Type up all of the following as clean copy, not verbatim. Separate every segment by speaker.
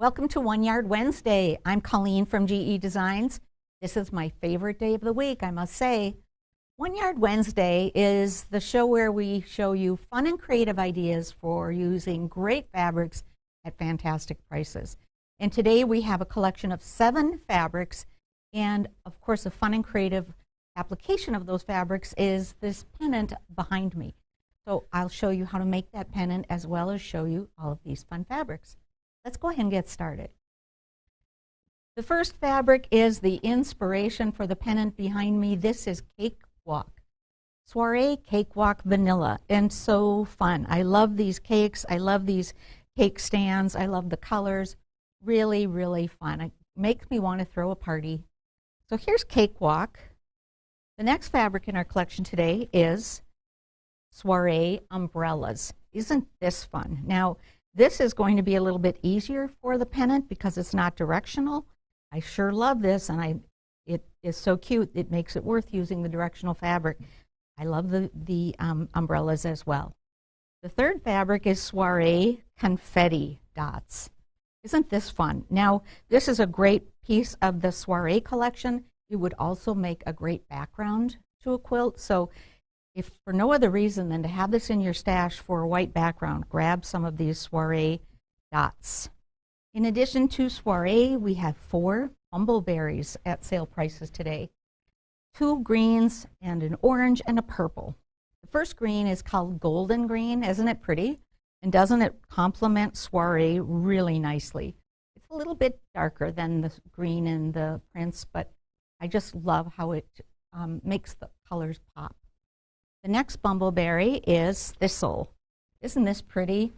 Speaker 1: Welcome to One Yard Wednesday. I'm Colleen from GE Designs. This is my favorite day of the week, I must say. One Yard Wednesday is the show where we show you fun and creative ideas for using great fabrics at fantastic prices. And today we have a collection of 7 fabrics, and of course a fun and creative application of those fabrics is this pennant behind me. So I'll show you how to make that pennant as well as show you all of these fun fabrics. Let's go ahead and get started. The first fabric is the inspiration for the pennant behind me. This is Cakewalk, Soiree Cakewalk Vanilla, and so fun. I love these cakes. I love these cake stands. I love the colors. Really, really fun. It makes me want to throw a party. So here's Cakewalk. The next fabric in our collection today is Soiree Umbrellas. Isn't this fun? Now, this is going to be a little bit easier for the pennant because it's not directional. I sure love this, and it is so cute. It makes it worth using the directional fabric. I love the umbrellas as well. The third fabric is Soiree Confetti Dots. Isn't this fun? Now, this is a great piece of the Soiree collection. It would also make a great background to a quilt. So if for no other reason than to have this in your stash for a white background, grab some of these Soiree dots. In addition to Soiree, we have 4 bumbleberries at sale prices today. 2 greens and an orange and a purple. The first green is called Golden Green. Isn't it pretty? And doesn't it complement Soiree really nicely? It's a little bit darker than the green in the prints, but I just love how it makes the colors pop. The next bumbleberry is Thistle. Isn't this pretty?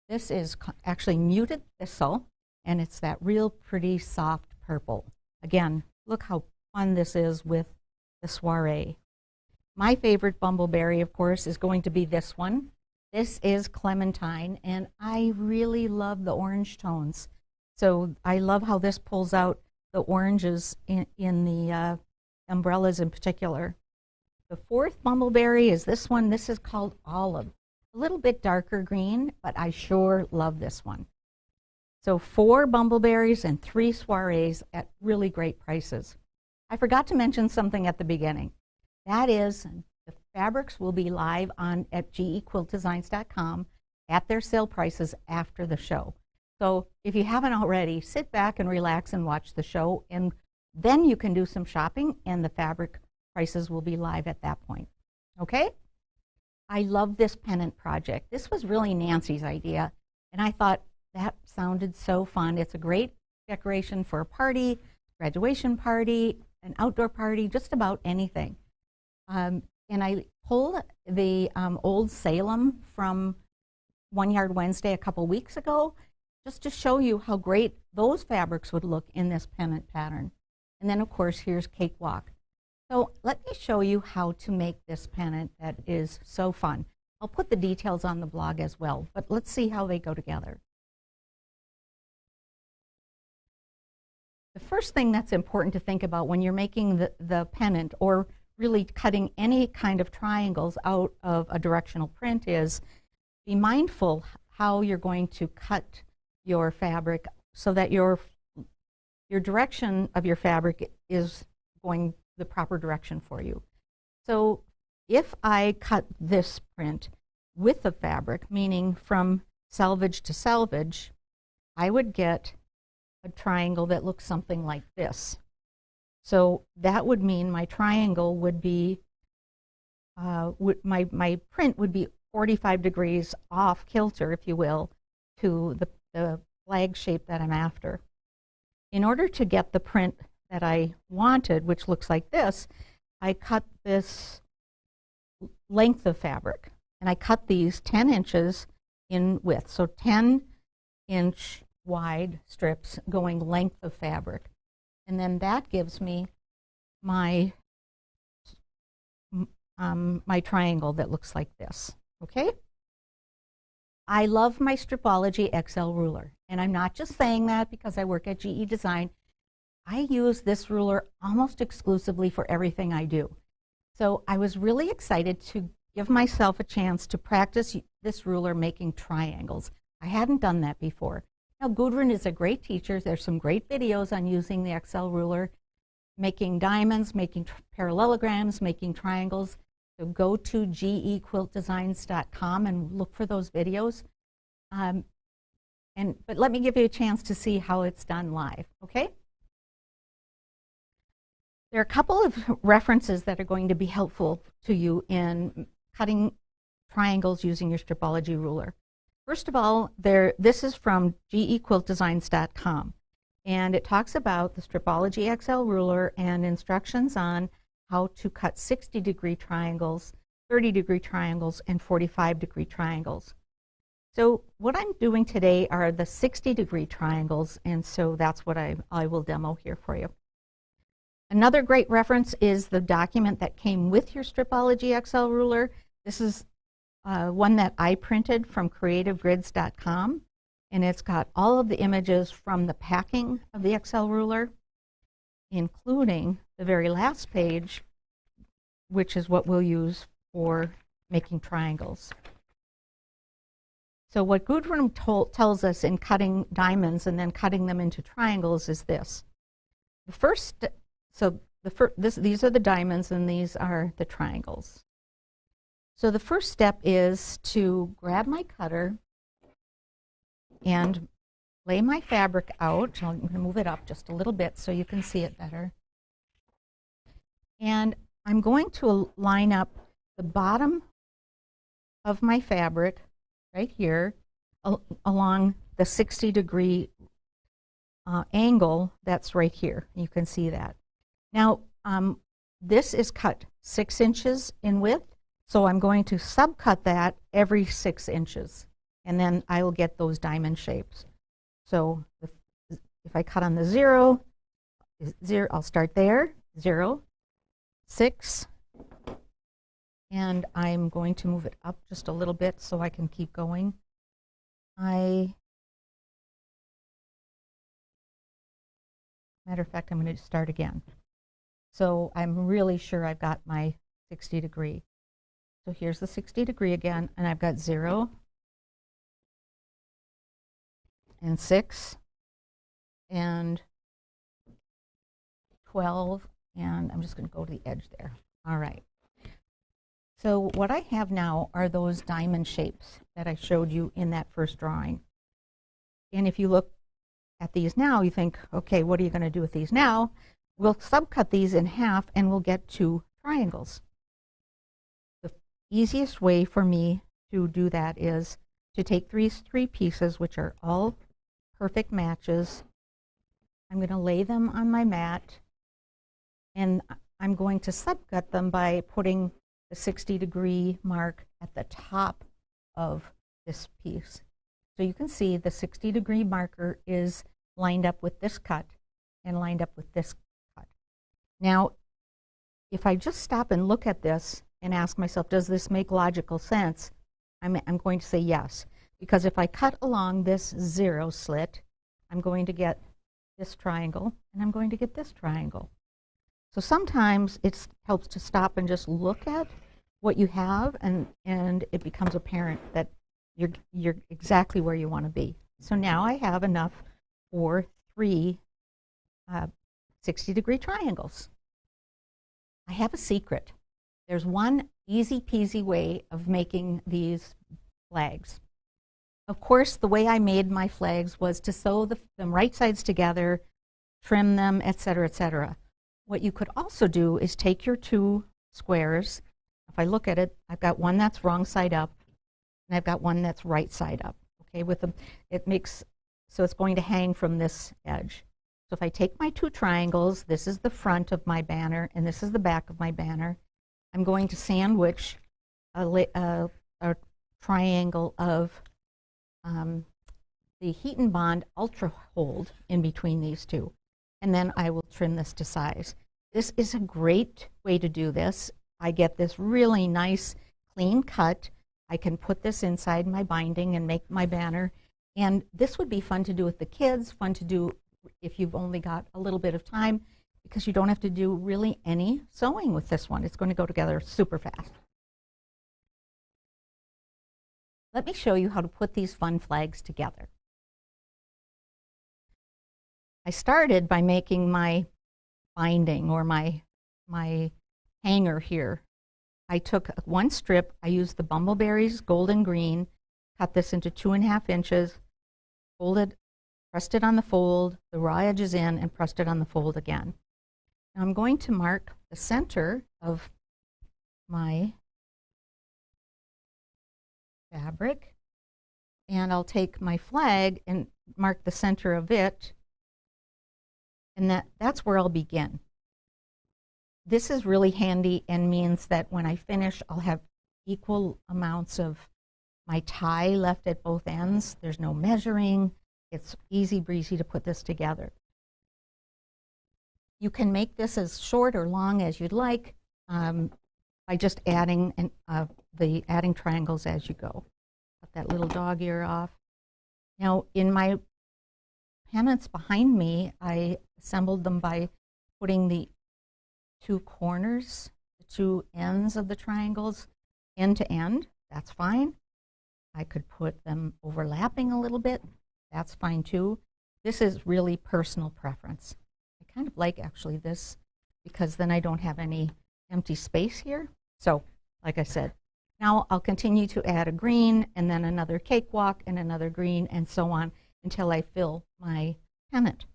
Speaker 1: This is actually muted thistle, and it's that real pretty soft purple. Again, look how fun this is with the Soiree. My favorite bumbleberry, of course, is going to be this one. This is Clementine, and I really love the orange tones. So I love how this pulls out the oranges in the umbrellas in particular. The fourth bumbleberry is this one. This is called Olive. A little bit darker green, but I sure love this one. So 4 bumbleberries and 3 soirees at really great prices. I forgot to mention something at the beginning. That is, the fabrics will be live at gequiltdesigns.com at their sale prices after the show. So if you haven't already, sit back and relax and watch the show, and then you can do some shopping, and the fabric prices will be live at that point. Okay? I love this pennant project. This was really Nancy's idea, and I thought that sounded so fun. It's a great decoration for a party, graduation party, an outdoor party, just about anything. And I pulled the old Salem from One Yard Wednesday a couple weeks ago just to show you how great those fabrics would look in this pennant pattern. And then, of course, here's Cakewalk. So let me show you how to make this pennant that is so fun. I'll put the details on the blog as well, but let's see how they go together. The first thing that's important to think about when you're making the pennant or really cutting any kind of triangles out of a directional print is be mindful how you're going to cut your fabric so that your direction of your fabric is going the proper direction for you. So if I cut this print with the fabric, meaning from selvage to selvage, I would get a triangle that looks something like this. So that would mean my triangle would be, my print would be 45 degrees off kilter, if you will, to the flag shape that I'm after. In order to get the print that I wanted, which looks like this, I cut this length of fabric, and I cut these 10 inches in width, so 10-inch wide strips going length of fabric. And then that gives me my my triangle that looks like this, okay? I love my Stripology XL ruler, and I'm not just saying that because I work at GE Design. I use this ruler almost exclusively for everything I do. So I was really excited to give myself a chance to practice this ruler making triangles. I hadn't done that before. Now, Gudrun is a great teacher. There's some great videos on using the Excel ruler, making diamonds, making parallelograms, making triangles. So go to GEQuiltDesigns.com and look for those videos. But let me give you a chance to see how it's done live, okay? There are a couple of references that are going to be helpful to you in cutting triangles using your stripology ruler. First of all, this is from GEQuiltDesigns.com, and it talks about the stripology XL ruler and instructions on how to cut 60-degree triangles, 30-degree triangles, and 45-degree triangles. So what I'm doing today are the 60-degree triangles, and so that's what I will demo here for you. Another great reference is the document that came with your stripology XL ruler. This is one that I printed from creativegrids.com, and it's got all of the images from the packing of the XL ruler, including the very last page, which is what we'll use for making triangles. So what Gudrun tells us in cutting diamonds and then cutting them into triangles is this. These are the diamonds and these are the triangles. So the first step is to grab my cutter and lay my fabric out. I'm going to move it up just a little bit so you can see it better. And I'm going to line up the bottom of my fabric right here along the 60-degree angle that's right here. You can see that. Now, this is cut 6 inches in width. So I'm going to subcut that every 6 inches, and then I will get those diamond shapes. So if I cut on the 0, I'll start there, 0, 6, and I'm going to move it up just a little bit so I can keep going. Matter of fact, I'm going to start again. So I'm really sure I've got my 60-degree. So here's the 60-degree again, and I've got 0 and 6 and 12, and I'm just going to go to the edge there. All right. So what I have now are those diamond shapes that I showed you in that first drawing. And if you look at these now, you think, okay, what are you going to do with these now? We'll subcut these in half, and we'll get 2 triangles. Easiest way for me to do that is to take three pieces, which are all perfect matches. I'm going to lay them on my mat, and I'm going to subcut them by putting the 60-degree mark at the top of this piece. So you can see the 60-degree marker is lined up with this cut and lined up with this cut. Now, if I just stop and look at this and ask myself, does this make logical sense? I'm going to say yes, because if I cut along this 0 slit, I'm going to get this triangle, and I'm going to get this triangle. So sometimes it helps to stop and just look at what you have, and it becomes apparent that you're exactly where you want to be. So now I have enough for 3 60-degree triangles. I have a secret. There's one easy peasy way of making these flags. Of course, the way I made my flags was to sew them right sides together, trim them, etc., etc. What you could also do is take your 2 squares. If I look at it, I've got one that's wrong side up, and I've got one that's right side up. Okay, so it's going to hang from this edge. So if I take my 2 triangles, this is the front of my banner, and this is the back of my banner. I'm going to sandwich a triangle of the Heat and Bond Ultra Hold in between these 2, and then I will trim this to size. This is a great way to do this. I get this really nice clean cut. I can put this inside my binding and make my banner, and this would be fun to do with the kids, fun to do if you've only got a little bit of time, because you don't have to do really any sewing with this one. It's going to go together super fast. Let me show you how to put these fun flags together. I started by making my binding or my hanger here. I took one strip, I used the Bumbleberries Golden Green, cut this into 2.5 inches, folded, pressed it on the fold, the raw edges in, and pressed it on the fold again. Now I'm going to mark the center of my fabric, and I'll take my flag and mark the center of it, and that's where I'll begin. This is really handy and means that when I finish, I'll have equal amounts of my tie left at both ends. There's no measuring. It's easy breezy to put this together. You can make this as short or long as you'd like by just adding adding triangles as you go. Cut that little dog ear off. Now in my pennants behind me, I assembled them by putting the two corners, the two ends of the triangles end to end. That's fine. I could put them overlapping a little bit. That's fine too. This is really personal preference. I kind of like actually this because then I don't have any empty space here. So like I said, now I'll continue to add a green and then another cakewalk and another green and so on until I fill my pennant.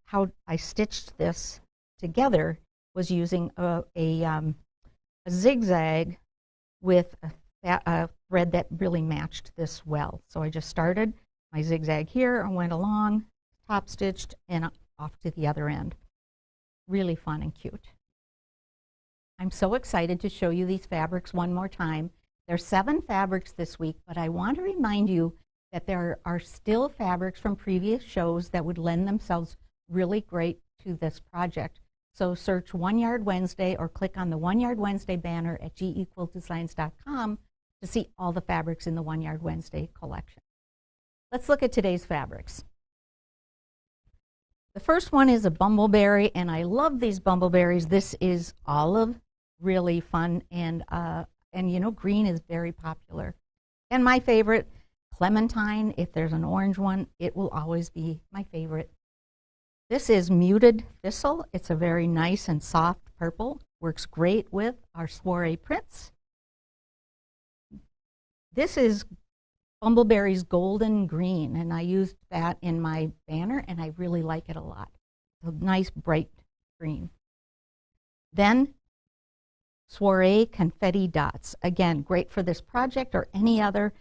Speaker 1: How I stitched this together was using a zigzag with a thread that really matched this well. So I just started my zigzag here and went along, top stitched, and off to the other end. Really fun and cute. I'm so excited to show you these fabrics one more time. There's 7 fabrics this week, but I want to remind you that there are still fabrics from previous shows that would lend themselves really great to this project. So search One Yard Wednesday or click on the One Yard Wednesday banner at GEQuiltDesigns.com to see all the fabrics in the One Yard Wednesday collection. Let's look at today's fabrics. The first one is a bumbleberry, and I love these bumbleberries. This is olive, really fun, and you know, green is very popular. And my favorite, clementine. If there's an orange one, it will always be my favorite. This is muted thistle. It's a very nice and soft purple. Works great with our soiree prints. This is Bumbleberry's Golden Green, and I used that in my banner, and I really like it a lot. A nice bright green. Then Soiree Confetti Dots. Again, great for this project or any other.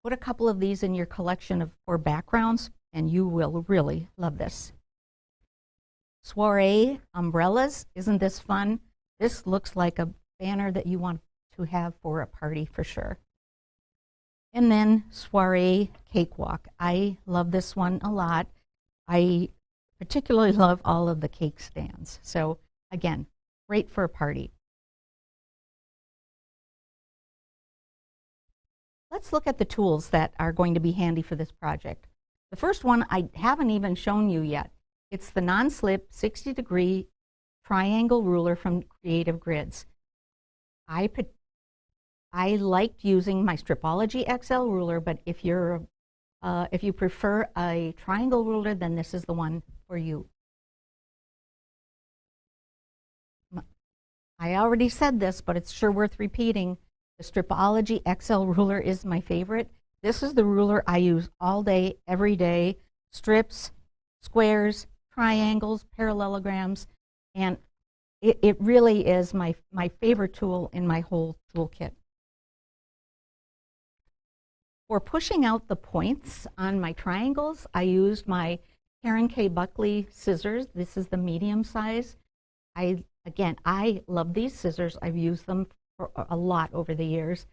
Speaker 1: Put a couple of these in your collection for backgrounds, and you will really love this. Soiree Umbrellas. Isn't this fun? This looks like a banner that you want to have for a party for sure. And then Soiree Cakewalk. I love this one a lot. I particularly love all of the cake stands. So again, great for a party. Let's look at the tools that are going to be handy for this project. The first one I haven't even shown you yet. It's the non-slip 60-degree triangle ruler from Creative Grids. I liked using my Stripology XL ruler, but if you prefer a triangle ruler, then this is the one for you. I already said this, but it's sure worth repeating. The Stripology XL ruler is my favorite. This is the ruler I use all day, every day. Strips, squares, triangles, parallelograms, and it really is my favorite tool in my whole toolkit. For pushing out the points on my triangles, I used my Karen K. Buckley scissors. This is the medium size. Again, I love these scissors. I've used them for a lot over the years.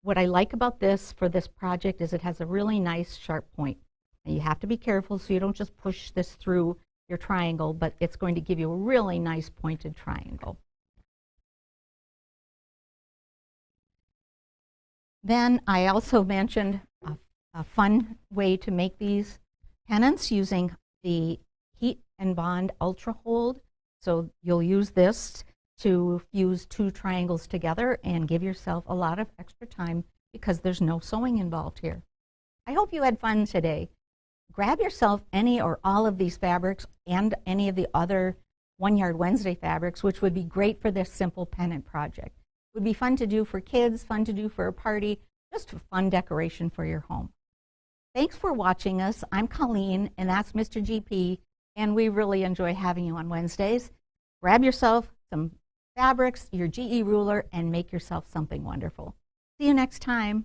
Speaker 1: What I like about this for this project is it has a really nice sharp point. And you have to be careful so you don't just push this through your triangle, but it's going to give you a really nice pointed triangle. Then I also mentioned a fun way to make these pennants using the Heat and Bond Ultra Hold. So you'll use this to fuse 2 triangles together and give yourself a lot of extra time because there's no sewing involved here. I hope you had fun today. grab yourself any or all of these fabrics and any of the other One Yard Wednesday fabrics, which would be great for this simple pennant project. It would be fun to do for kids, fun to do for a party, just a fun decoration for your home. Thanks for watching us. I'm Colleen, and that's Mr. GP, and we really enjoy having you on Wednesdays. Grab yourself some fabrics, your GE ruler, and make yourself something wonderful. See you next time.